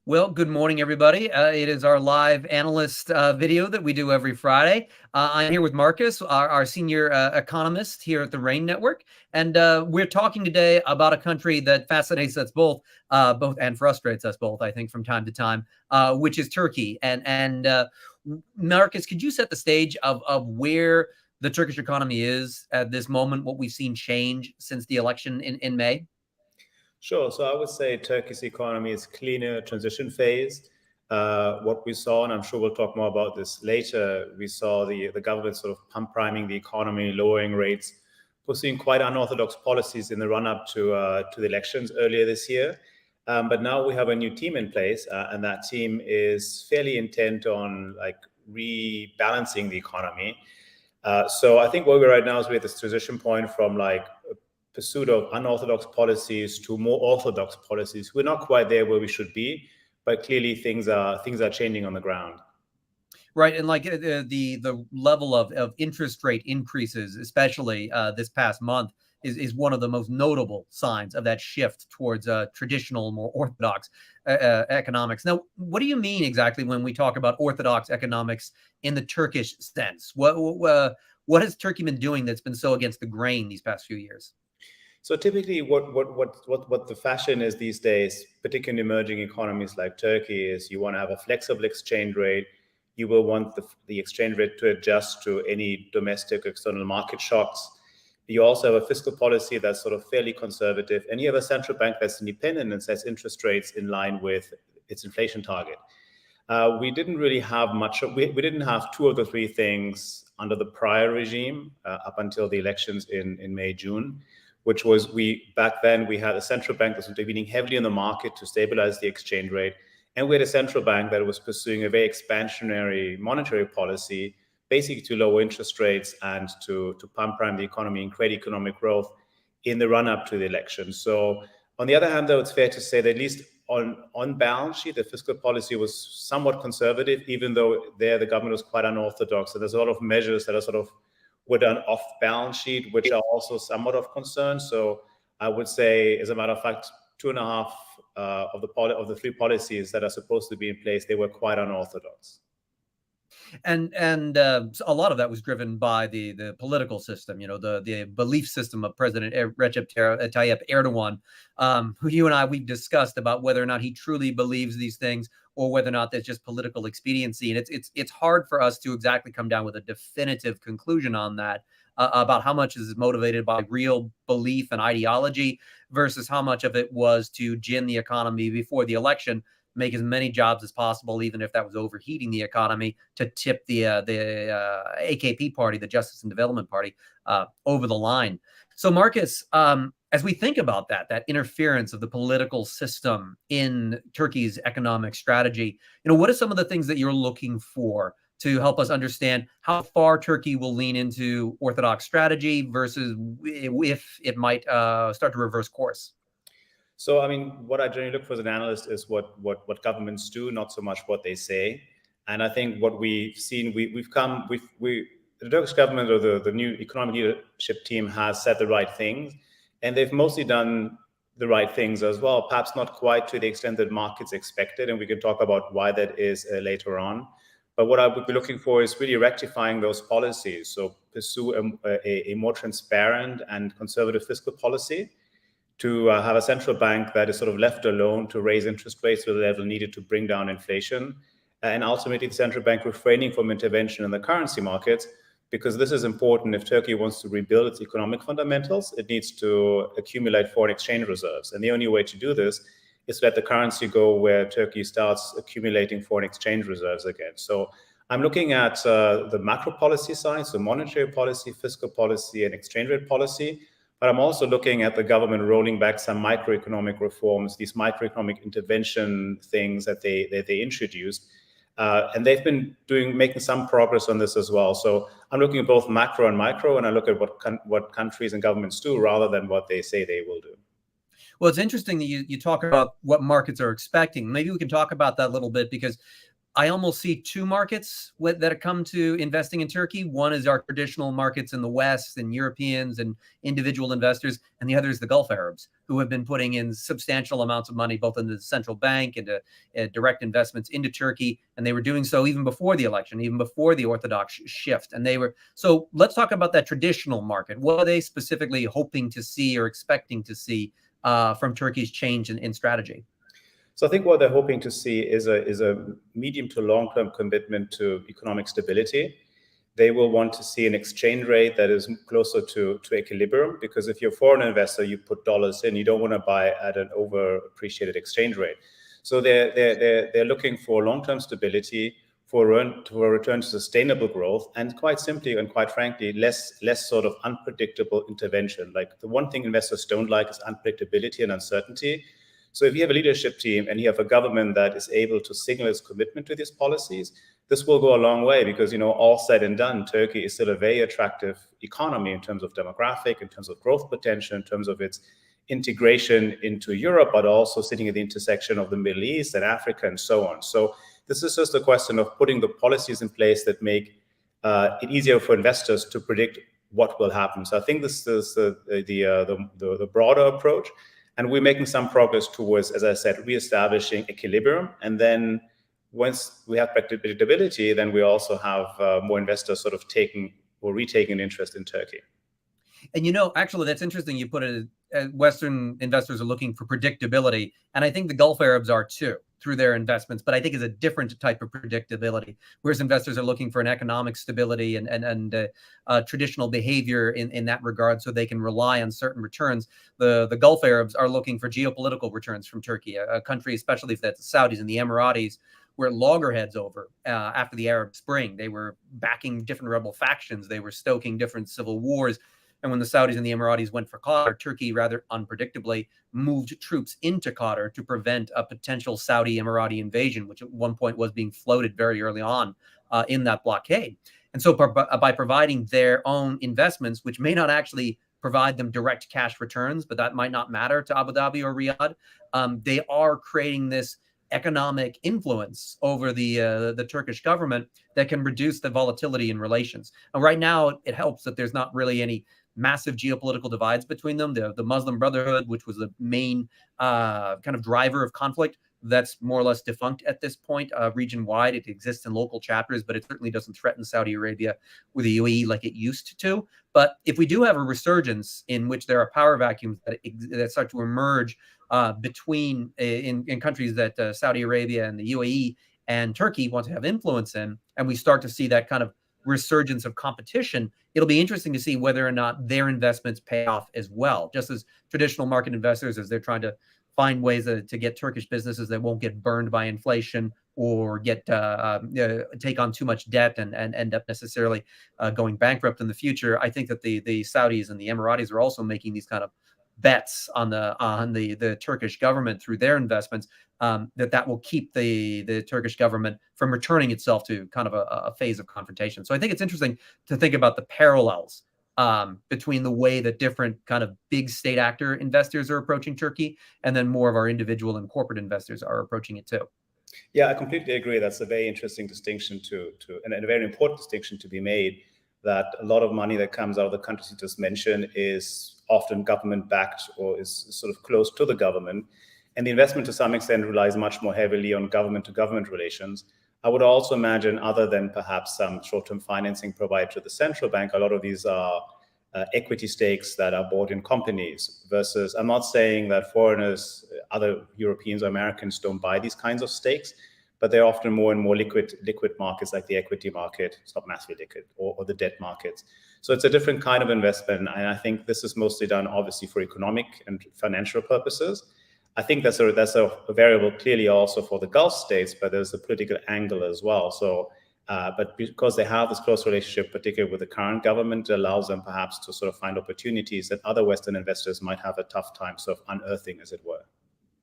Well, good morning, everybody. It is our live analyst video that we do every Friday. I'm here with Marcus, our senior economist here at the RANE Network, and we're talking today about a country that fascinates us both and frustrates us both, I think, from time to time, which is Turkey. And Marcus, could you set the stage of where the Turkish economy is at this moment, what we've seen change since the election in May? Sure. So I would say Turkey's economy is cleaner transition phase. What we saw, and I'm sure we'll talk more about this later, we saw the government sort of pump priming the economy, lowering rates, pursuing quite unorthodox policies in the run-up to the elections earlier this year. But now we have a new team in place, and that team is fairly intent on rebalancing the economy. So I think where we're right now is we're at this transition point from pursuit of unorthodox policies to more orthodox policies. We're not quite there where we should be, but clearly things are changing on the ground. Right, and the level of interest rate increases, especially this past month, is one of the most notable signs of that shift towards traditional, more orthodox economics. Now, what do you mean exactly when we talk about orthodox economics in the Turkish sense? What has Turkey been doing that's been so against the grain these past few years? So typically what the fashion is these days, particularly in emerging economies like Turkey, is you want to have a flexible exchange rate. You will want the exchange rate to adjust to any domestic external market shocks. You also have a fiscal policy that's sort of fairly conservative, and you have a central bank that's independent and sets interest rates in line with its inflation target. We didn't really have much. We didn't have two of the three things under the prior regime up until the elections in May, June. Which was back then we had a central bank that was intervening heavily in the market to stabilize the exchange rate. And we had a central bank that was pursuing a very expansionary monetary policy, basically to lower interest rates and to pump prime the economy and create economic growth in the run-up to the election. So on the other hand, though, it's fair to say that at least on balance sheet, the fiscal policy was somewhat conservative, even though there the government was quite unorthodox. So there's a lot of measures that are sort of were done off balance sheet, which are also somewhat of concern. So I would say, as a matter of fact, 2.5 of the three policies that are supposed to be in place, they were quite unorthodox. And a lot of that was driven by the political system, the belief system of President Recep Tayyip Erdogan, who you and we've discussed about whether or not he truly believes these things or whether or not that's just political expediency. And it's hard for us to exactly come down with a definitive conclusion on that, about how much is motivated by real belief and ideology versus how much of it was to gin the economy before the election, make as many jobs as possible, even if that was overheating the economy, to tip the AKP party, the Justice and Development Party, over the line. So, Marcus, as we think about that interference of the political system in Turkey's economic strategy, what are some of the things that you're looking for to help us understand how far Turkey will lean into orthodox strategy versus if it might start to reverse course? So, I mean, what I generally look for as an analyst is what governments do, not so much what they say. And I think what we've seen, the Turkish government or the new economic leadership team has said the right things, and they've mostly done the right things as well, perhaps not quite to the extent that markets expected. And we can talk about why that is later on. But what I would be looking for is really rectifying those policies. So pursue a more transparent and conservative fiscal policy, to have a central bank that is sort of left alone to raise interest rates to the level needed to bring down inflation, and ultimately the central bank refraining from intervention in the currency markets, because this is important. If Turkey wants to rebuild its economic fundamentals, it needs to accumulate foreign exchange reserves. And the only way to do this is to let the currency go where Turkey starts accumulating foreign exchange reserves again. So I'm looking at the macro policy side, so monetary policy, fiscal policy, and exchange rate policy. But I'm also looking at the government rolling back some microeconomic reforms, these microeconomic intervention things that they introduced. And they've been making some progress on this as well. So I'm looking at both macro and micro, and I look at what countries and governments do rather than what they say they will do. Well, it's interesting that you talk about what markets are expecting. Maybe we can talk about that a little bit, because I almost see two markets that come to investing in Turkey. One is our traditional markets in the West and Europeans and individual investors, and the other is the Gulf Arabs, who have been putting in substantial amounts of money, both into the central bank, into direct investments into Turkey. And they were doing so even before the election, even before the Orthodox shift. And they were, so let's talk about that traditional market. What are they specifically hoping to see or expecting to see from Turkey's change in strategy? So I think what they're hoping to see is a medium to long-term commitment to economic stability. They will want to see an exchange rate that is closer to equilibrium, because if you're a foreign investor, you put dollars in, you don't want to buy at an overappreciated exchange rate. So they're looking for long-term stability, for a return to sustainable growth, and quite simply and quite frankly, less sort of unpredictable intervention. Like, the one thing investors don't like is unpredictability and uncertainty. So if you have a leadership team and you have a government that is able to signal its commitment to these policies, this will go a long way, because, all said and done, Turkey is still a very attractive economy in terms of demographic, in terms of growth potential, in terms of its integration into Europe, but also sitting at the intersection of the Middle East and Africa and so on. So this is just a question of putting the policies in place that make it easier for investors to predict what will happen. So I think this is the broader approach. And we're making some progress towards, as I said, reestablishing equilibrium. And then once we have predictability, then we also have more investors sort of taking or retaking an interest in Turkey. And actually, that's interesting. You put it, Western investors are looking for predictability. And I think the Gulf Arabs are too, through their investments, but I think it's a different type of predictability, whereas investors are looking for an economic stability and traditional behavior in that regard, so they can rely on certain returns. The Gulf Arabs are looking for geopolitical returns from Turkey, a country, especially if that's the Saudis and the Emiratis, were loggerheads over after the Arab Spring. They were backing different rebel factions. They were stoking different civil wars. And when the Saudis and the Emiratis went for Qatar, Turkey, rather unpredictably, moved troops into Qatar to prevent a potential Saudi-Emirati invasion, which at one point was being floated very early on in that blockade. And so by providing their own investments, which may not actually provide them direct cash returns, but that might not matter to Abu Dhabi or Riyadh, they are creating this economic influence over the Turkish government that can reduce the volatility in relations. And right now, it helps that there's not really any massive geopolitical divides between them. The Muslim Brotherhood, which was the main kind of driver of conflict, that's more or less defunct at this point, region-wide. It exists in local chapters, but it certainly doesn't threaten Saudi Arabia with the UAE like it used to. But if we do have a resurgence in which there are power vacuums that start to emerge between in countries that Saudi Arabia and the UAE and Turkey want to have influence in, and we start to see that kind of resurgence of competition, it'll be interesting to see whether or not their investments pay off as well, just as traditional market investors, as they're trying to find ways to get Turkish businesses that won't get burned by inflation or get take on too much debt and end up necessarily going bankrupt in the future. I think that the Saudis and the Emiratis are also making these kind of bets on the Turkish government through their investments, that will keep the Turkish government from returning itself to kind of a phase of confrontation. So I think it's interesting to think about the parallels between the way that different kind of big state actor investors are approaching Turkey, and then more of our individual and corporate investors are approaching it too. Yeah, I completely agree. That's a very interesting distinction and a very important distinction to be made, that a lot of money that comes out of the countries you just mentioned is often government-backed or is sort of close to the government. And the investment, to some extent, relies much more heavily on government-to-government relations. I would also imagine, other than perhaps some short-term financing provided to the central bank, a lot of these are equity stakes that are bought in companies versus, I'm not saying that foreigners, other Europeans or Americans don't buy these kinds of stakes, but they're often more and more liquid markets, like the equity market. It's not massively liquid, or the debt markets. So it's a different kind of investment. And I think this is mostly done, obviously, for economic and financial purposes. I think that's a variable clearly also for the Gulf states, but there's a political angle as well. So, but because they have this close relationship, particularly with the current government, it allows them perhaps to sort of find opportunities that other Western investors might have a tough time sort of unearthing, as it were.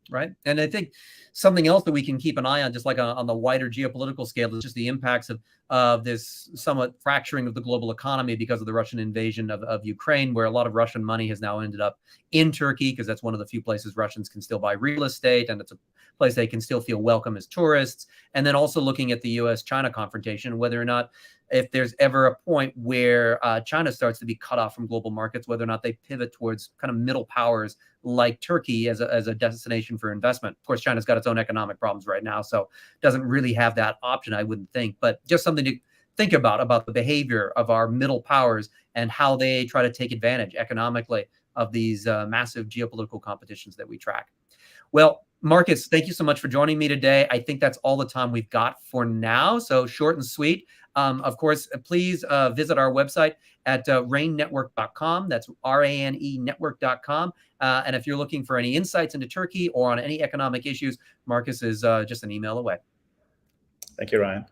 right? And I think something else that we can keep an eye on, just like on the wider geopolitical scale, is just the impacts of this somewhat fracturing of the global economy because of the Russian invasion of Ukraine, where a lot of Russian money has now ended up in Turkey, because that's one of the few places Russians can still buy real estate, and it's a place they can still feel welcome as tourists. And then also looking at the US-China confrontation, whether or not, if there's ever a point where China starts to be cut off from global markets, whether or not they pivot towards kind of middle powers like Turkey as a destination for investment. Of course, China's got its own economic problems right now, so doesn't really have that option, I wouldn't think. But just something to think about the behavior of our middle powers and how they try to take advantage economically of these massive geopolitical competitions that we track. Well, Marcus, thank you so much for joining me today. I think that's all the time we've got for now, so short and sweet. Of course, please visit our website at ranenetwork.com. That's RANE network.com. And if you're looking for any insights into Turkey or on any economic issues, Marcus is just an email away. Thank you, Ryan.